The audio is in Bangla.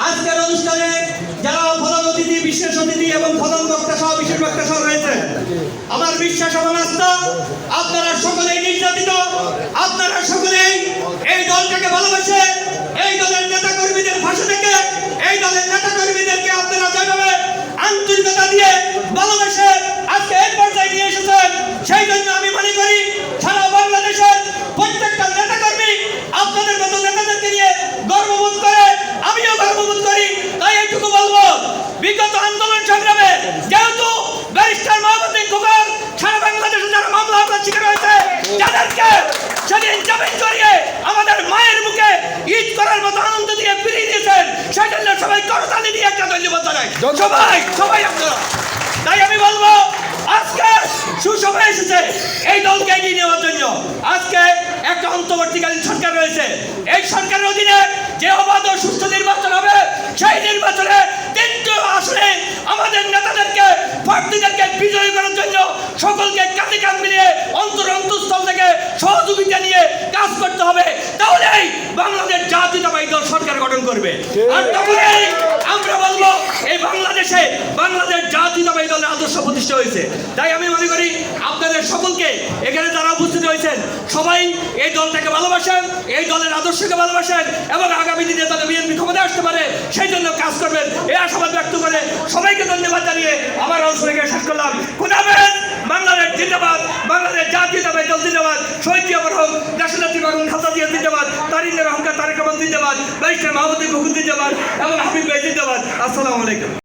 আজকের অনুষ্ঠানে যারা প্রধান অতিথি, বিশেষ অতিথি এবং প্রধান বক্তা সহ বিশেষ বক্তা সহ রয়েছে, আমার বিশ্বাস এবং আস্থা আপনারা সকলেই নির্যাতিত, আপনারা সকলেই এই দলটাকে ভালোবাসে, এই দলের নেতা কর্মীদের ভাষা থেকে এই দলের নেতা কর্মীদেরকে আপনারা যেভাবে আন্তরিকতা দিয়ে ভালোবাসে আজকে এই পর্যায়ে নিয়ে এসেছেন, সেই জন্য আমি মনে করি সারা বাংলাদেশের প্রত্যেকটা নেতা কর্মী আপনাদের মতো নেতাদেরকে নিয়ে গর্ববোধ করে, আমিও গর্ববোধ করি। তাই এইটুকু বলবো, বিগত আন্দোলন সংগ্রামে যেহেতু ব্যারিস্টার মাহমুদুদ্দিন খোকন সারা বাংলাদেশে যারা মামলা হামলার শিকার হয়েছে, যাদেরকে সেদিন জামিন করিয়ে আমাদের মায়ের মুখে ঈদ করার মতো আনন্দ দিয়ে ফিরিয়ে দিয়েছেন, সেই জন্য সবাই করতালি দিয়ে একটা ধন্যবাদ জানাই। সবাই আপনারা। তাই আমি বলবো আজকে সুসময় এসেছে এই দলকে এগিয়ে নেওয়ার জন্য। আজকে একটা অন্তর্বর্তীকালীন সরকার রয়েছে, এই সরকারের অধীনে যে অবাধ ও সুষ্ঠু নির্বাচন হবে, সেই নির্বাচনে 3টি আসনে আমাদের নেতাদেরকে প্রার্থীদেরকে বিজয়ী করার জন্য সকলকে কাঁধে কাঁধ মিলিয়ে অন্তরস্থল থেকে সহযোগিতা নিয়ে কাজ করতে হবে। তাহলেই বাংলাদেশ জাতীয়তাবাদী দল সরকার গঠন করবে। আর তখনই আমরা বলবো এই বাংলাদেশে বাংলাদেশ জাতীয়তাবাদী দলের আদর্শ প্রতিষ্ঠা হয়েছে। তাই আমি মনে করি আপনাদের সকলকে এখানে যারা উপস্থিত হয়েছেন সবাই এই দলটাকে ভালোবাসেন, এই দলের আদর্শকে ভালোবাসেন এবং আগামী দিনে যাতে বিএনপি ক্ষমতায় আসতে পারে সেই জন্য কাজ করবেন, এই আশাবাদ ব্যক্ত করে সবাইকে ধন্যবাদ জানিয়ে আমার অংশকে শেষ করলাম। খুদা হাফেজ। বাংলাদেশ জিন্দাবাদ, বাংলাদেশ জাতীয়তাবাদী দল জিন্দাবাদ, শহীদ জিয়া মরহুম দেশনেত্রী বেগম খালেদা জিয়া জিন্দাবাদ, তারিক রহমান জিন্দাবাদ, ব্যারিস্টার মাহমুদুদ্দিন খোকন জিন্দাবাদ এবং হাবিব ভাই জিন্দাবাদ। আসসালামু আলাইকুম।